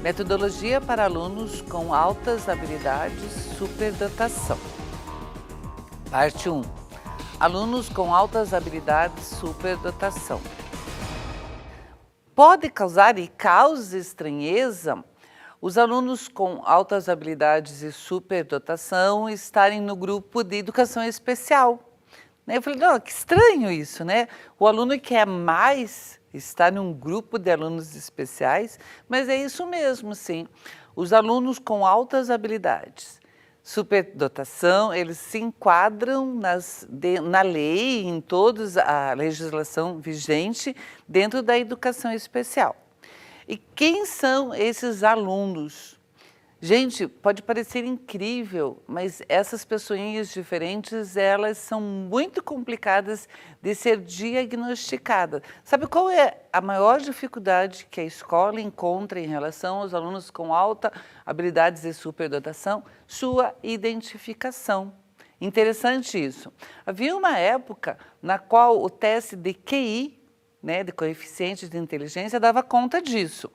Metodologia para alunos com altas habilidades, superdotação. Parte 1. Alunos com altas habilidades, superdotação. Pode causar e causa estranheza os alunos com altas habilidades e superdotação estarem no grupo de educação especial. Eu falei, não, que estranho isso, né? O aluno quer mais estar num grupo de alunos especiais, mas é isso mesmo, sim. Os alunos com altas habilidades, superdotação, eles se enquadram na lei, em toda a legislação vigente, dentro da educação especial. E quem são esses alunos? Gente, pode parecer incrível, mas essas pessoinhas diferentes, elas são muito complicadas de ser diagnosticadas. Sabe qual é a maior dificuldade que a escola encontra em relação aos alunos com alta habilidades e superdotação? Sua identificação. Interessante isso. Havia uma época na qual o teste de QI, de coeficiente de inteligência, dava conta disso.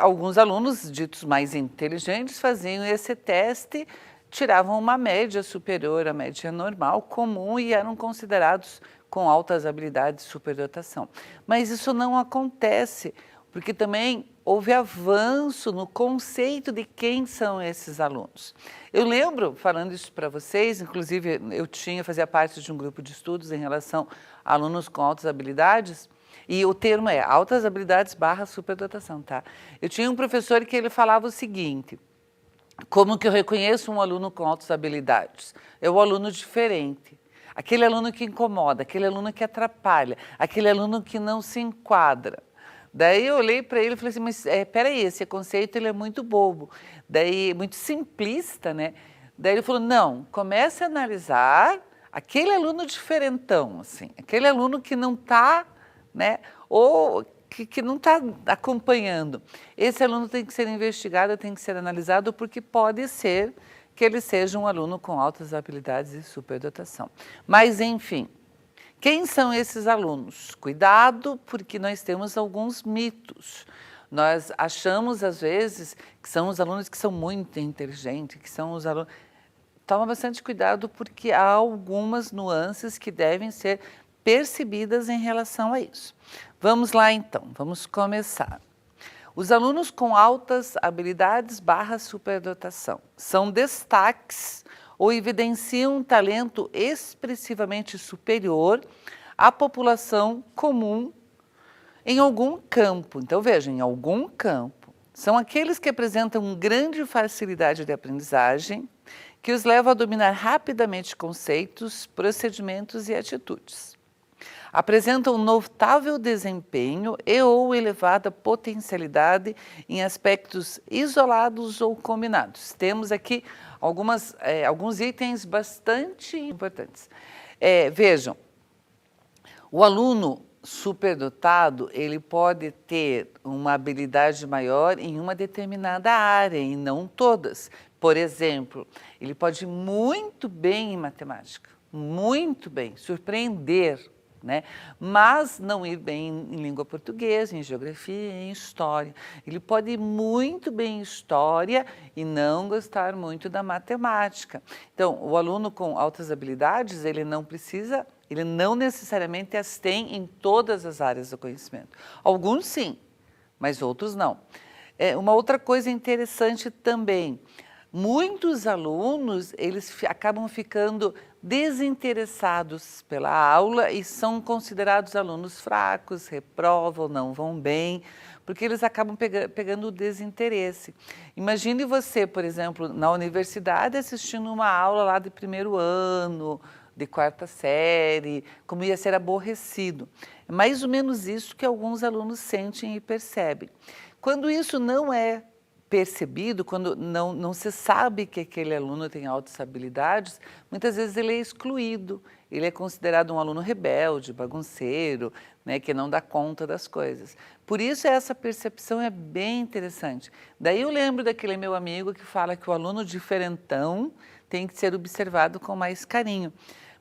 Alguns alunos ditos mais inteligentes faziam esse teste, tiravam uma média superior à média normal, comum, e eram considerados com altas habilidades de superdotação. Mas isso não acontece, porque também houve avanço no conceito de quem são esses alunos. Eu lembro, falando isso para vocês, inclusive eu fazia parte de um grupo de estudos em relação a alunos com altas habilidades, e o termo é altas habilidades / superdotação, tá? Eu tinha um professor que ele falava o seguinte: como que eu reconheço um aluno com altas habilidades? É o aluno diferente, aquele aluno que incomoda, aquele aluno que atrapalha, aquele aluno que não se enquadra. Daí eu olhei para ele e falei assim, mas peraí, esse conceito ele é muito bobo, daí muito simplista, né? Daí ele falou, não, comece a analisar aquele aluno diferentão, assim, aquele aluno que não está, ou que não está acompanhando. Esse aluno tem que ser investigado, tem que ser analisado, porque pode ser que ele seja um aluno com altas habilidades e superdotação. Mas, enfim, quem são esses alunos? Cuidado, porque nós temos alguns mitos. Nós achamos, às vezes, que são os alunos que são muito inteligentes, que são os alunos... Toma bastante cuidado, porque há algumas nuances que devem ser percebidas em relação a isso. Vamos lá então, vamos começar. Os alunos com altas habilidades / superdotação são destaques ou evidenciam um talento expressivamente superior à população comum em algum campo. Então veja, em algum campo. São aqueles que apresentam grande facilidade de aprendizagem, que os leva a dominar rapidamente conceitos, procedimentos e atitudes. Apresentam notável desempenho e ou elevada potencialidade em aspectos isolados ou combinados. Temos aqui alguns itens bastante importantes. Vejam, o aluno superdotado, ele pode ter uma habilidade maior em uma determinada área e não todas. Por exemplo, ele pode ir muito bem em matemática, muito bem, surpreender, mas não ir bem em língua portuguesa, em geografia, em história. Ele pode ir muito bem em história e não gostar muito da matemática. Então, o aluno com altas habilidades, ele não necessariamente as tem em todas as áreas do conhecimento. Alguns sim, mas outros não. Uma outra coisa interessante também, muitos alunos, eles acabam ficando desinteressados pela aula e são considerados alunos fracos, reprovam, não vão bem, porque eles acabam pegando o desinteresse. Imagine você, por exemplo, na universidade assistindo uma aula lá de primeiro ano, de quarta série, como ia ser aborrecido. É mais ou menos isso que alguns alunos sentem e percebem. Quando isso não é percebido, quando não se sabe que aquele aluno tem altas habilidades, muitas vezes ele é excluído, ele é considerado um aluno rebelde, bagunceiro, que não dá conta das coisas. Por isso essa percepção é bem interessante. Daí eu lembro daquele meu amigo que fala que o aluno diferentão tem que ser observado com mais carinho,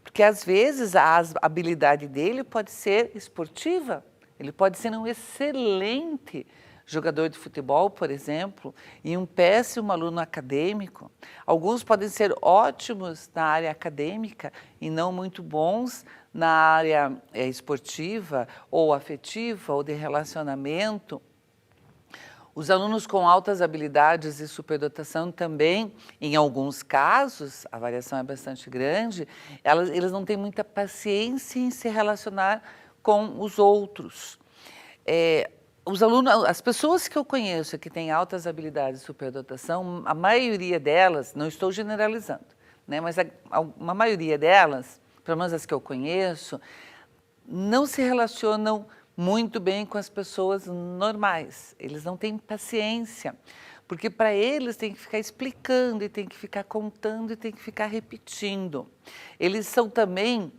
porque às vezes a habilidade dele pode ser esportiva, ele pode ser um excelente jogador de futebol, por exemplo, e um péssimo aluno acadêmico. Alguns podem ser ótimos na área acadêmica e não muito bons na área esportiva ou afetiva ou de relacionamento. Os alunos com altas habilidades e superdotação também, em alguns casos, a variação é bastante grande, eles não têm muita paciência em se relacionar com os outros. Os alunos, as pessoas que eu conheço que têm altas habilidades e superdotação, a maioria delas, não estou generalizando, né, mas uma maioria delas, pelo menos as que eu conheço, não se relacionam muito bem com as pessoas normais. Eles não têm paciência, porque para eles tem que ficar explicando, e tem que ficar contando, e tem que ficar repetindo. Eles são também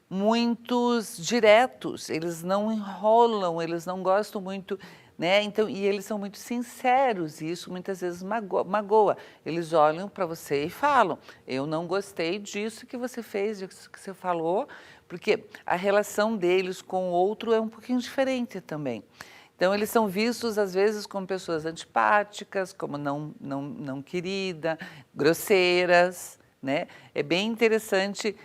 muitos diretos, eles não enrolam, eles não gostam muito, né? Então, e eles são muito sinceros, e isso muitas vezes magoa. Eles olham para você e falam, eu não gostei disso que você fez, disso que você falou, porque a relação deles com o outro é um pouquinho diferente também. Então, eles são vistos, às vezes, como pessoas antipáticas, como não querida, grosseiras, né? É bem interessante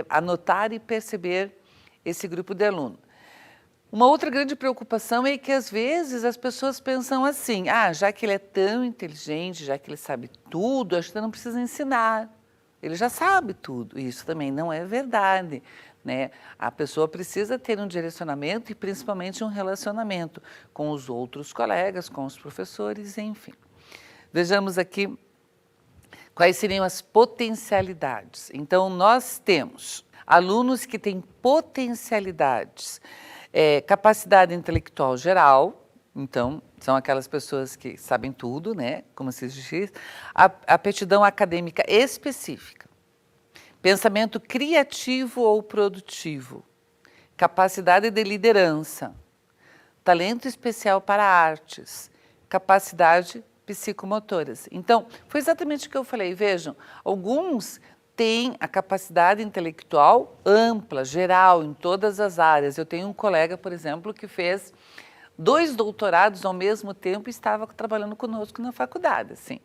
anotar e perceber esse grupo de aluno. Uma outra grande preocupação é que, às vezes, as pessoas pensam assim, já que ele é tão inteligente, já que ele sabe tudo, acho que não precisa ensinar. Ele já sabe tudo. Isso também não é verdade, né? A pessoa precisa ter um direcionamento e, principalmente, um relacionamento com os outros colegas, com os professores, enfim. Vejamos aqui quais seriam as potencialidades. Então, nós temos alunos que têm potencialidades, capacidade intelectual geral, então, são aquelas pessoas que sabem tudo, né? Como se diz, aptidão acadêmica específica, pensamento criativo ou produtivo, capacidade de liderança, talento especial para artes, capacidade psicomotoras. Então, foi exatamente o que eu falei. Vejam, alguns têm a capacidade intelectual ampla, geral, em todas as áreas. Eu tenho um colega, por exemplo, que fez 2 doutorados ao mesmo tempo e estava trabalhando conosco na faculdade, assim,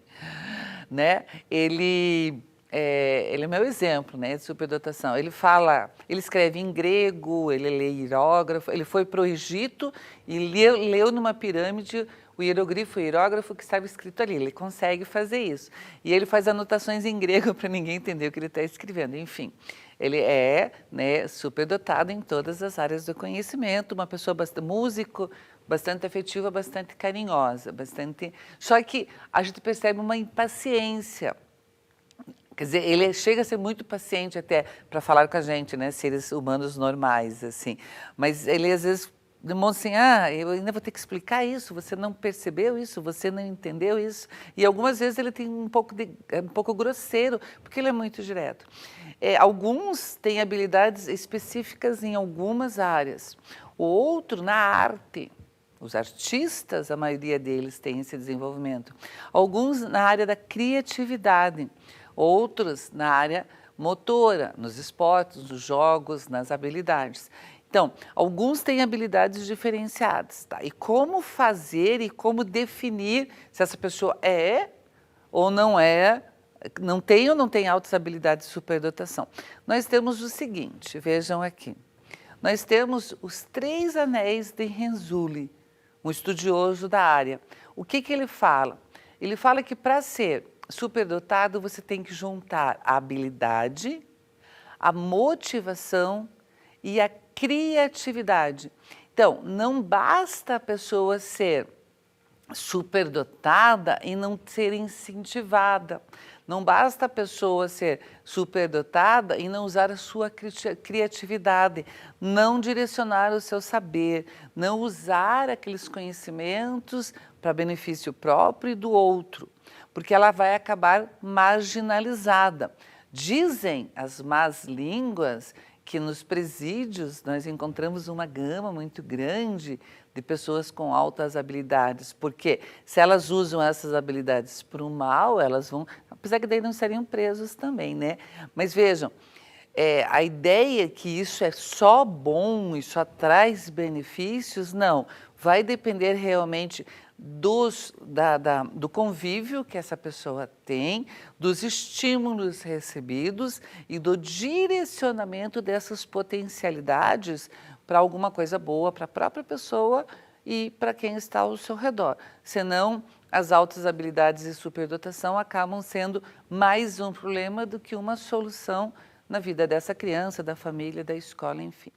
né? Ele é meu exemplo, né, de superdotação. Ele escreve em grego, ele lê hierógrafo, ele foi para o Egito e leu numa pirâmide o hierogrifo, o hierógrafo que estava escrito ali. Ele consegue fazer isso. E ele faz anotações em grego para ninguém entender o que ele está escrevendo. Enfim, ele é, né, superdotado em todas as áreas do conhecimento, uma pessoa músico, bastante afetiva, bastante carinhosa, Só que a gente percebe uma impaciência. Quer dizer, ele chega a ser muito paciente até para falar com a gente, né, seres humanos normais, assim. Mas ele, às vezes, demonstra assim, eu ainda vou ter que explicar isso, você não percebeu isso, você não entendeu isso. E algumas vezes ele tem um pouco grosseiro, porque ele é muito direto. Alguns têm habilidades específicas em algumas áreas. O outro, na arte. Os artistas, a maioria deles tem esse desenvolvimento. Alguns na área da criatividade, outros na área motora, nos esportes, nos jogos, nas habilidades. Então, alguns têm habilidades diferenciadas, tá? E como fazer e como definir se essa pessoa é ou não é, não tem ou não tem altas habilidades de superdotação? Nós temos o seguinte, vejam aqui. Nós temos os 3 anéis de Renzulli, um estudioso da área. O que ele fala? Ele fala que para ser superdotado você tem que juntar a habilidade, a motivação e a criatividade. Então, não basta a pessoa ser superdotada e não ser incentivada. Não basta a pessoa ser superdotada e não usar a sua criatividade, não direcionar o seu saber, não usar aqueles conhecimentos para benefício próprio e do outro, porque ela vai acabar marginalizada. Dizem as más línguas que nos presídios nós encontramos uma gama muito grande de pessoas com altas habilidades, porque se elas usam essas habilidades para o mal, elas vão, apesar que daí não seriam presos também, né? Mas vejam, a ideia que isso é só bom, isso traz benefícios, não. Vai depender realmente do convívio que essa pessoa tem, dos estímulos recebidos e do direcionamento dessas potencialidades para alguma coisa boa para a própria pessoa e para quem está ao seu redor. Senão, as altas habilidades e superdotação acabam sendo mais um problema do que uma solução na vida dessa criança, da família, da escola, enfim.